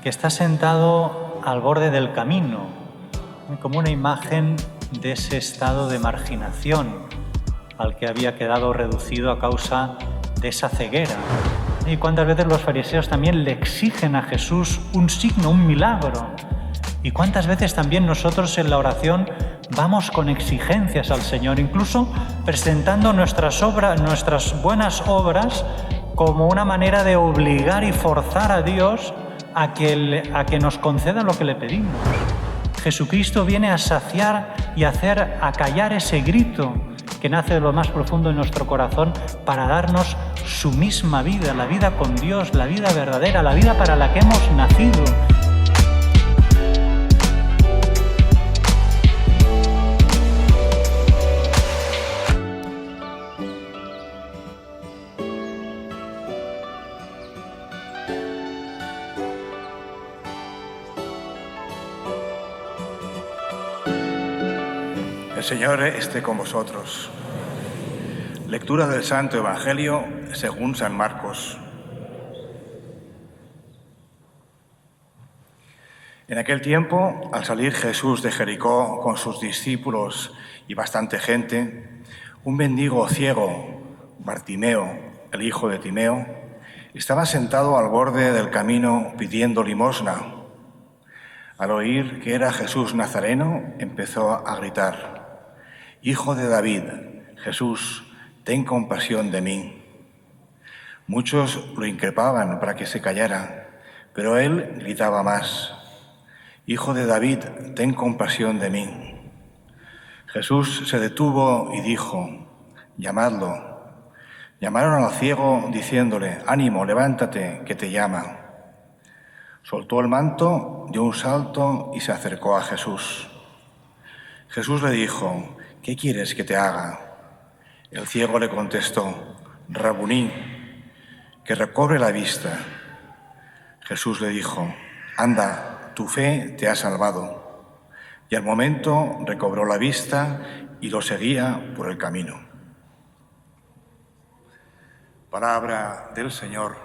que está sentado al borde del camino, como una imagen de ese estado de marginación al que había quedado reducido a causa de esa ceguera. Y cuántas veces los fariseos también le exigen a Jesús un signo, un milagro. Y cuántas veces también nosotros en la oración vamos con exigencias al Señor, incluso presentando nuestras buenas obras como una manera de obligar y forzar a Dios a que nos conceda lo que le pedimos. Jesucristo viene a saciar y a hacer acallar ese grito que nace de lo más profundo de nuestro corazón para darnos su misma vida, la vida con Dios, la vida verdadera, la vida para la que hemos nacido. El Señor esté con vosotros. Lectura del Santo Evangelio según San Marcos. En aquel tiempo, al salir Jesús de Jericó con sus discípulos y bastante gente, un mendigo ciego, Bartimeo, el hijo de Timeo, estaba sentado al borde del camino pidiendo limosna. Al oír que era Jesús Nazareno, empezó a gritar: «Hijo de David, Jesús, ten compasión de mí». Muchos lo increpaban para que se callara, pero él gritaba más: «Hijo de David, ten compasión de mí». Jesús se detuvo y dijo: «Llamadlo». Llamaron al ciego diciéndole: «Ánimo, levántate, que te llama». Soltó el manto, dio un salto y se acercó a Jesús. Jesús le dijo: «¿Qué quieres que te haga?». El ciego le contestó: «Rabuní, que recobre la vista». Jesús le dijo: «Anda, tu fe te ha salvado». Y al momento recobró la vista y lo seguía por el camino. Palabra del Señor.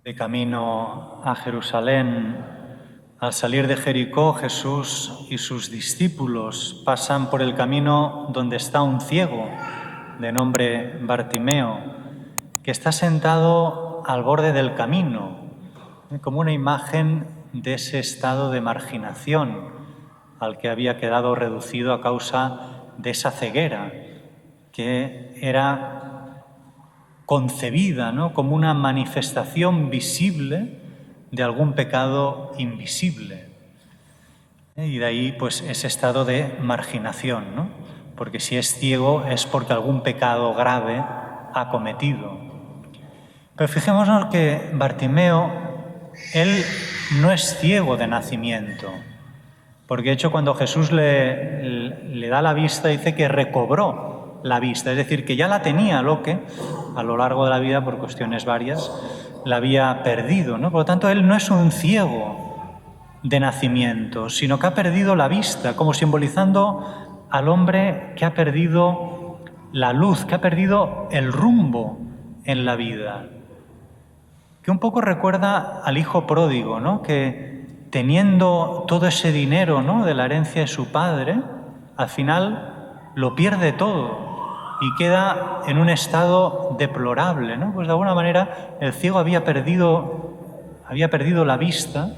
De camino a Jerusalén, al salir de Jericó, Jesús y sus discípulos pasan por el camino donde está un ciego de nombre Bartimeo, que está sentado al borde del camino, como una imagen de ese estado de marginación al que había quedado reducido a causa de esa ceguera, que era concebida, ¿no?, como una manifestación visible de algún pecado invisible. Y de ahí pues ese estado de marginación, ¿no? Porque si es ciego es porque algún pecado grave ha cometido. Pero fijémonos que Bartimeo, él no es ciego de nacimiento, porque de hecho cuando Jesús le da la vista dice que recobró la vista, es decir, que ya la tenía, lo que a lo largo de la vida, por cuestiones varias, la había perdido, ¿no? Por lo tanto, él no es un ciego de nacimiento, sino que ha perdido la vista, como simbolizando al hombre que ha perdido la luz, que ha perdido el rumbo en la vida. Que un poco recuerda al hijo pródigo, ¿no?, que teniendo todo ese dinero, ¿no?, de la herencia de su padre, al final lo pierde todo y queda en un estado deplorable, ¿no? Pues de alguna manera el ciego había perdido la vista,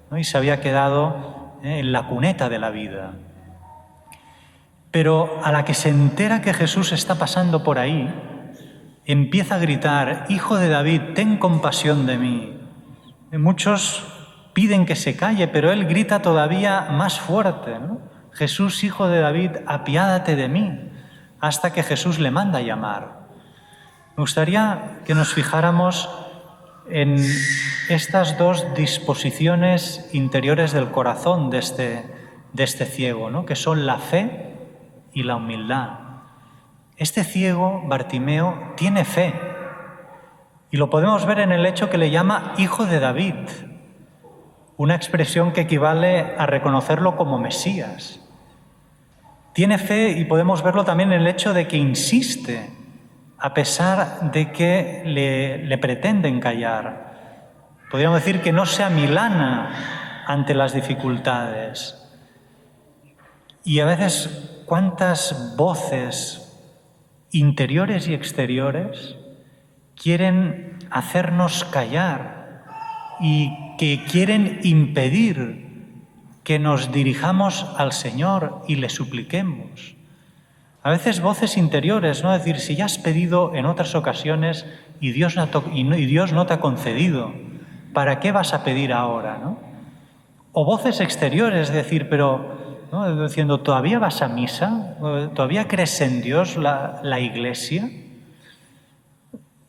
¿no?, y se había quedado en la cuneta de la vida. Pero a la que se entera que Jesús está pasando por ahí, empieza a gritar: «Hijo de David, ten compasión de mí». Y muchos piden que se calle, pero él grita todavía más fuerte, ¿no? «Jesús, hijo de David, apiádate de mí», hasta que Jesús le manda a llamar. Me gustaría que nos fijáramos en estas dos disposiciones interiores del corazón de este ciego, ¿no?, que son la fe y la humildad. Este ciego, Bartimeo, tiene fe, y lo podemos ver en el hecho que le llama Hijo de David, una expresión que equivale a reconocerlo como Mesías. Tiene fe y podemos verlo también en el hecho de que insiste, a pesar de que le pretenden callar. Podríamos decir que no se amilana ante las dificultades. Y a veces, ¿cuántas voces interiores y exteriores quieren hacernos callar y que quieren impedir que nos dirijamos al Señor y le supliquemos? A veces voces interiores, ¿no? Es decir, si ya has pedido en otras ocasiones y Dios no te ha concedido, ¿para qué vas a pedir ahora, no? O voces exteriores, es decir, pero, ¿no?, diciendo, ¿todavía vas a misa? ¿Todavía crees en Dios, la Iglesia?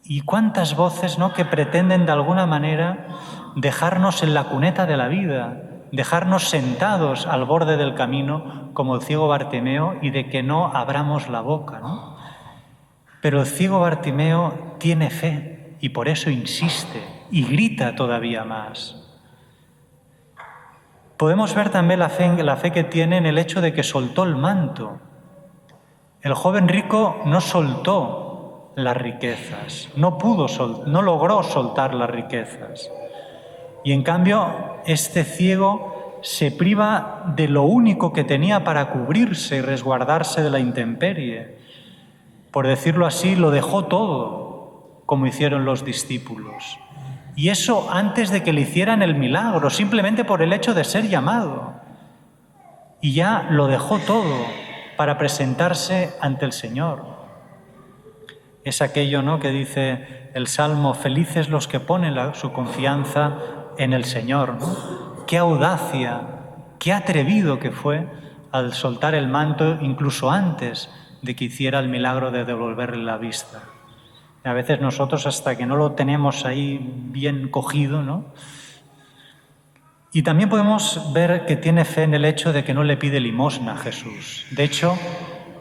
Y cuántas voces, ¿no?, que pretenden de alguna manera dejarnos en la cuneta de la vida, dejarnos sentados al borde del camino como el ciego Bartimeo y de que no abramos la boca, ¿no? Pero el ciego Bartimeo tiene fe y por eso insiste y grita todavía más. Podemos ver también la fe que tiene en el hecho de que soltó el manto. El joven rico no soltó las riquezas, no logró soltar las riquezas. Y en cambio, este ciego se priva de lo único que tenía para cubrirse y resguardarse de la intemperie. Por decirlo así, lo dejó todo, como hicieron los discípulos. Y eso antes de que le hicieran el milagro, simplemente por el hecho de ser llamado. Y ya lo dejó todo para presentarse ante el Señor. Es aquello, ¿no?, que dice el Salmo, felices los que ponen su confianza en el Señor, ¿no? Qué audacia, qué atrevido que fue al soltar el manto incluso antes de que hiciera el milagro de devolverle la vista. A veces nosotros hasta que no lo tenemos ahí bien cogido, ¿no? Y también podemos ver que tiene fe en el hecho de que no le pide limosna a Jesús. De hecho,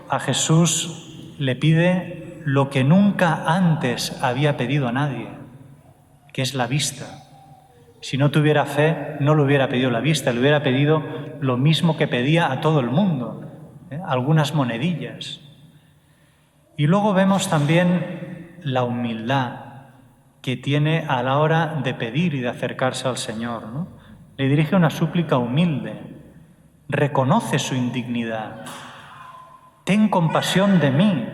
a Jesús le pide lo que nunca antes había pedido a nadie, que es la vista. Si no tuviera fe, no le hubiera pedido la vista, le hubiera pedido lo mismo que pedía a todo el mundo, algunas monedillas. Y luego vemos también la humildad que tiene a la hora de pedir y de acercarse al Señor, ¿no? Le dirige una súplica humilde, reconoce su indignidad. Ten compasión de mí,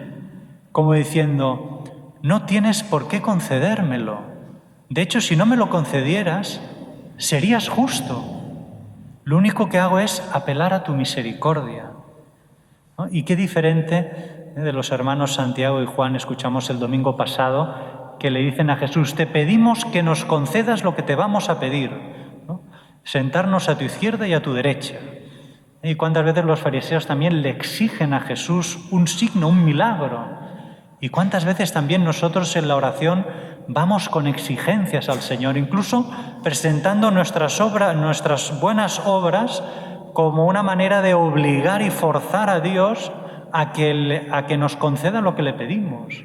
como diciendo, no tienes por qué concedérmelo. De hecho, si no me lo concedieras, serías justo. Lo único que hago es apelar a tu misericordia, ¿no? Y qué diferente de los hermanos Santiago y Juan escuchamos el domingo pasado, que le dicen a Jesús, te pedimos que nos concedas lo que te vamos a pedir, ¿no? Sentarnos a tu izquierda y a tu derecha. Y cuántas veces los fariseos también le exigen a Jesús un signo, un milagro. Y cuántas veces también nosotros en la oración vamos con exigencias al Señor, incluso presentando nuestras buenas obras como una manera de obligar y forzar a Dios a que nos conceda lo que le pedimos.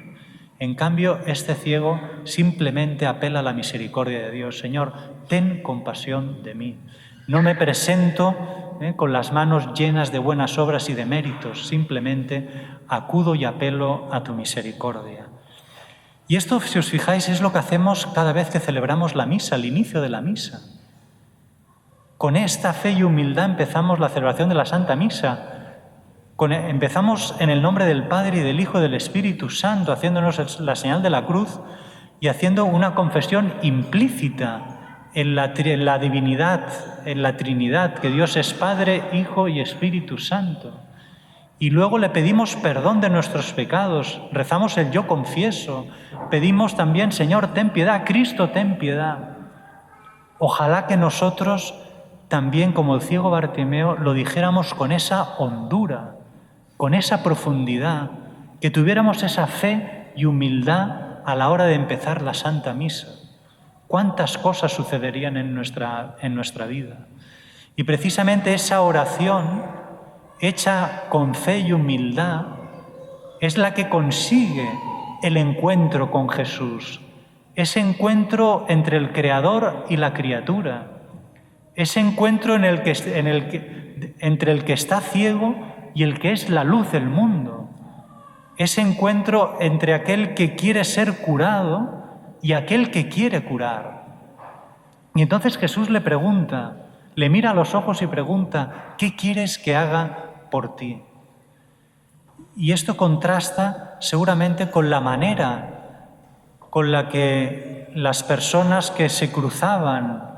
En cambio, este ciego simplemente apela a la misericordia de Dios. Señor, ten compasión de mí. No me presento con las manos llenas de buenas obras y de méritos, simplemente acudo y apelo a tu misericordia. Y esto, si os fijáis, es lo que hacemos cada vez que celebramos la misa, al inicio de la misa. Con esta fe y humildad empezamos la celebración de la Santa Misa. Empezamos en el nombre del Padre y del Hijo y del Espíritu Santo, haciéndonos la señal de la cruz y haciendo una confesión implícita en la divinidad, en la Trinidad, que Dios es Padre, Hijo y Espíritu Santo. Y luego le pedimos perdón de nuestros pecados, rezamos el yo confieso, pedimos también, Señor, ten piedad, Cristo, ten piedad. Ojalá que nosotros también, como el ciego Bartimeo, lo dijéramos con esa hondura, con esa profundidad, que tuviéramos esa fe y humildad a la hora de empezar la Santa Misa. ¿Cuántas cosas sucederían en nuestra vida? Y precisamente esa oración, hecha con fe y humildad, es la que consigue el encuentro con Jesús, ese encuentro entre el Creador y la criatura, ese encuentro entre el que está ciego y el que es la luz del mundo, ese encuentro entre aquel que quiere ser curado y aquel que quiere curar. Y entonces Jesús le pregunta, le mira a los ojos y pregunta, ¿qué quieres que haga por ti? Y esto contrasta seguramente con la manera con la que las personas que se cruzaban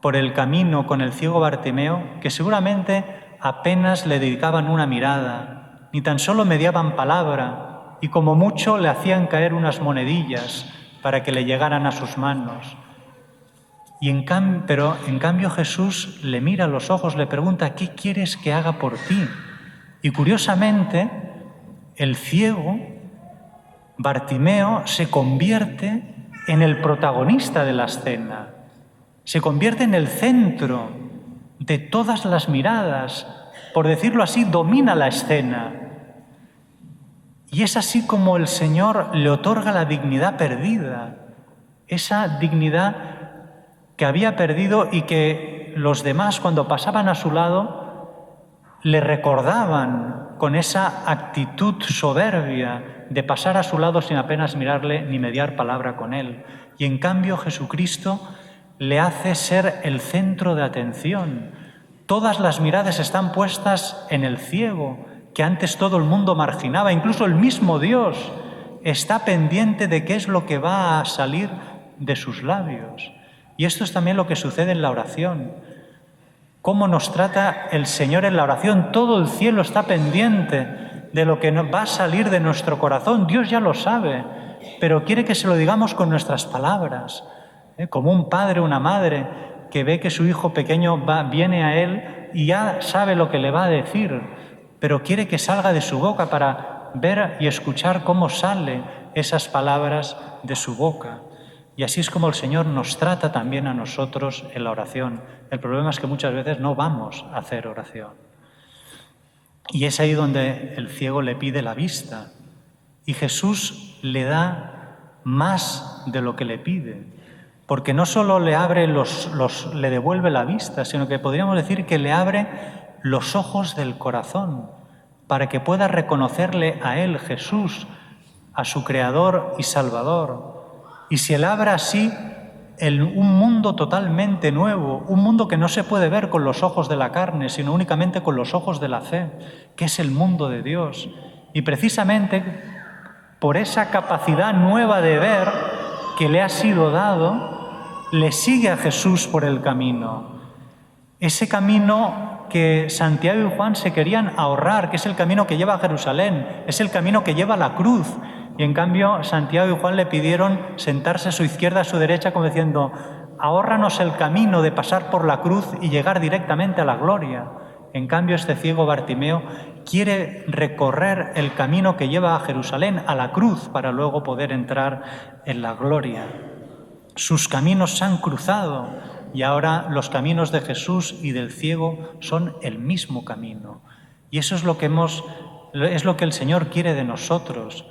por el camino con el ciego Bartimeo, que seguramente apenas le dedicaban una mirada, ni tan solo mediaban palabra, y como mucho le hacían caer unas monedillas para que le llegaran a sus manos. Pero en cambio Jesús le mira a los ojos, le pregunta, ¿qué quieres que haga por ti? Y curiosamente, el ciego Bartimeo se convierte en el protagonista de la escena, se convierte en el centro de todas las miradas, por decirlo así, domina la escena. Y es así como el Señor le otorga la dignidad perdida, esa dignidad que había perdido y que los demás, cuando pasaban a su lado, le recordaban con esa actitud soberbia de pasar a su lado sin apenas mirarle ni mediar palabra con él. Y en cambio Jesucristo le hace ser el centro de atención. Todas las miradas están puestas en el ciego, que antes todo el mundo marginaba. Incluso el mismo Dios está pendiente de qué es lo que va a salir de sus labios. Y esto es también lo que sucede en la oración. Cómo nos trata el Señor en la oración. Todo el cielo está pendiente de lo que va a salir de nuestro corazón. Dios ya lo sabe, pero quiere que se lo digamos con nuestras palabras. Como un padre o una madre que ve que su hijo pequeño viene a él y ya sabe lo que le va a decir, pero quiere que salga de su boca para ver y escuchar cómo salen esas palabras de su boca. Y así es como el Señor nos trata también a nosotros en la oración. El problema es que muchas veces no vamos a hacer oración. Y es ahí donde el ciego le pide la vista. Y Jesús le da más de lo que le pide. Porque no solo le abre le devuelve la vista, sino que podríamos decir que le abre los ojos del corazón para que pueda reconocerle a Él, Jesús, a su Creador y Salvador. Y se le abre así un mundo totalmente nuevo, un mundo que no se puede ver con los ojos de la carne, sino únicamente con los ojos de la fe, que es el mundo de Dios. Y precisamente por esa capacidad nueva de ver que le ha sido dado, le sigue a Jesús por el camino. Ese camino que Santiago y Juan se querían ahorrar, que es el camino que lleva a Jerusalén, es el camino que lleva a la cruz. Y en cambio Santiago y Juan le pidieron sentarse a su izquierda, a su derecha, como diciendo, ahórranos el camino de pasar por la cruz y llegar directamente a la gloria. En cambio este ciego Bartimeo quiere recorrer el camino que lleva a Jerusalén, a la cruz, para luego poder entrar en la gloria. Sus caminos se han cruzado y ahora los caminos de Jesús y del ciego son el mismo camino. Y eso es lo que el Señor quiere de nosotros,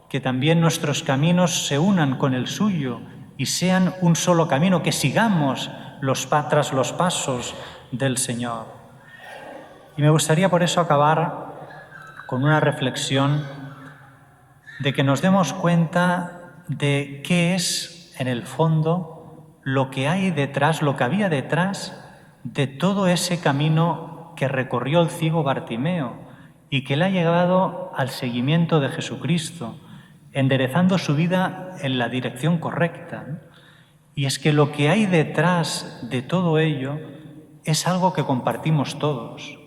que también nuestros caminos se unan con el suyo y sean un solo camino, que sigamos tras los pasos del Señor. Y me gustaría por eso acabar con una reflexión de que nos demos cuenta de qué es, en el fondo, lo que hay detrás, lo que había detrás de todo ese camino que recorrió el ciego Bartimeo y que le ha llevado al seguimiento de Jesucristo, enderezando su vida en la dirección correcta. Y es que lo que hay detrás de todo ello es algo que compartimos todos,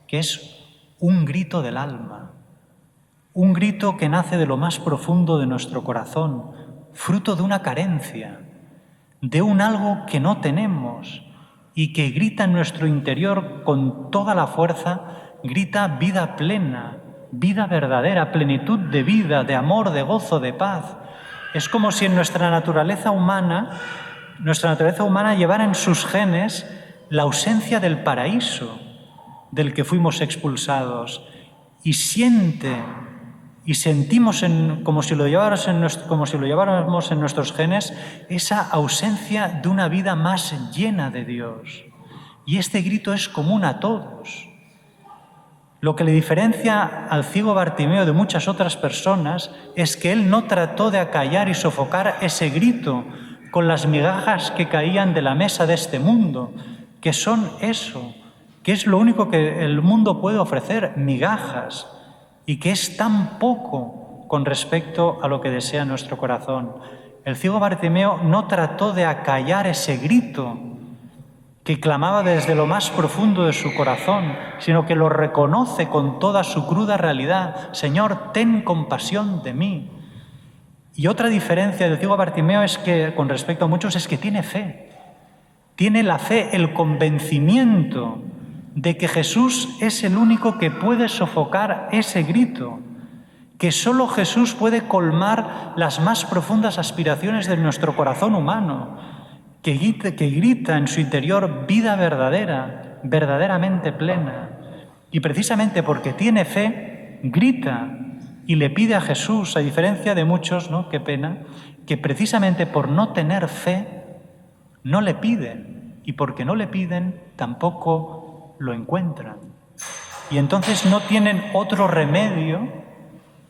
que es un grito del alma, un grito que nace de lo más profundo de nuestro corazón, fruto de una carencia, de un algo que no tenemos y que grita en nuestro interior con toda la fuerza, grita vida plena, vida verdadera, plenitud de vida, de amor, de gozo, de paz. Es como si en nuestra naturaleza humana llevara en sus genes la ausencia del paraíso del que fuimos expulsados y sentimos como si lo lleváramos en nuestros genes esa ausencia de una vida más llena de Dios. Y este grito es común a todos. Lo que le diferencia al ciego Bartimeo de muchas otras personas es que él no trató de acallar y sofocar ese grito con las migajas que caían de la mesa de este mundo, que son eso, que es lo único que el mundo puede ofrecer, migajas, y que es tan poco con respecto a lo que desea nuestro corazón. El ciego Bartimeo no trató de acallar ese grito que clamaba desde lo más profundo de su corazón, sino que lo reconoce con toda su cruda realidad. Señor, ten compasión de mí. Y otra diferencia del ciego Bartimeo es que, con respecto a muchos, es que tiene fe. Tiene la fe, el convencimiento de que Jesús es el único que puede sofocar ese grito, que solo Jesús puede colmar las más profundas aspiraciones de nuestro corazón humano, que grita en su interior vida verdadera, verdaderamente plena. Y precisamente porque tiene fe, grita y le pide a Jesús, a diferencia de muchos, ¿no? Qué pena, que precisamente por no tener fe no le piden, y porque no le piden tampoco lo encuentran. Y entonces no tienen otro remedio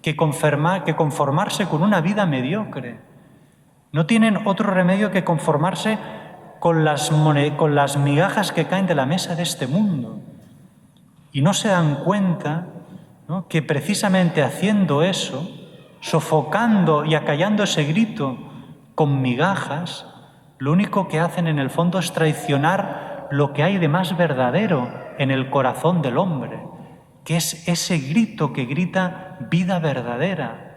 que conformarse con una vida mediocre. No tienen otro remedio que conformarse con las migajas que caen de la mesa de este mundo. Y no se dan cuenta, ¿no?, que precisamente haciendo eso, sofocando y acallando ese grito con migajas, lo único que hacen en el fondo es traicionar lo que hay de más verdadero en el corazón del hombre, que es ese grito que grita vida verdadera,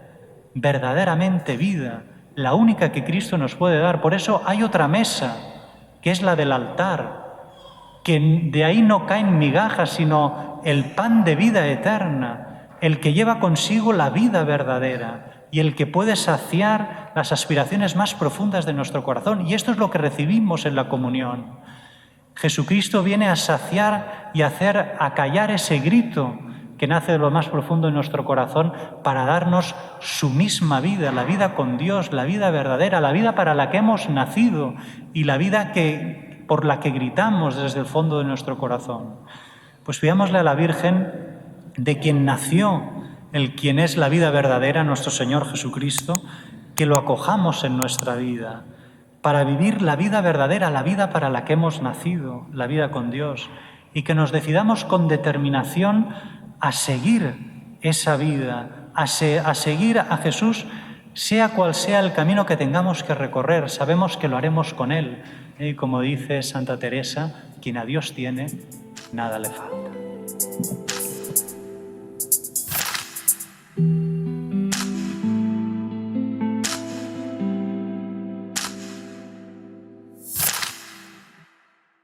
verdaderamente vida, la única que Cristo nos puede dar. Por eso hay otra mesa, que es la del altar, que de ahí no caen migajas, sino el pan de vida eterna, el que lleva consigo la vida verdadera y el que puede saciar las aspiraciones más profundas de nuestro corazón. Y esto es lo que recibimos en la comunión. Jesucristo viene a saciar y a hacer acallar ese grito que nace de lo más profundo de nuestro corazón para darnos su misma vida, la vida con Dios, la vida verdadera, la vida para la que hemos nacido y la vida por la que gritamos desde el fondo de nuestro corazón. Pues pidámosle a la Virgen, de quien nació quien es la vida verdadera, nuestro Señor Jesucristo, que lo acojamos en nuestra vida, para vivir la vida verdadera, la vida para la que hemos nacido, la vida con Dios, y que nos decidamos con determinación a seguir esa vida, a seguir a Jesús, sea cual sea el camino que tengamos que recorrer. Sabemos que lo haremos con Él. Y como dice Santa Teresa, quien a Dios tiene, nada le falta.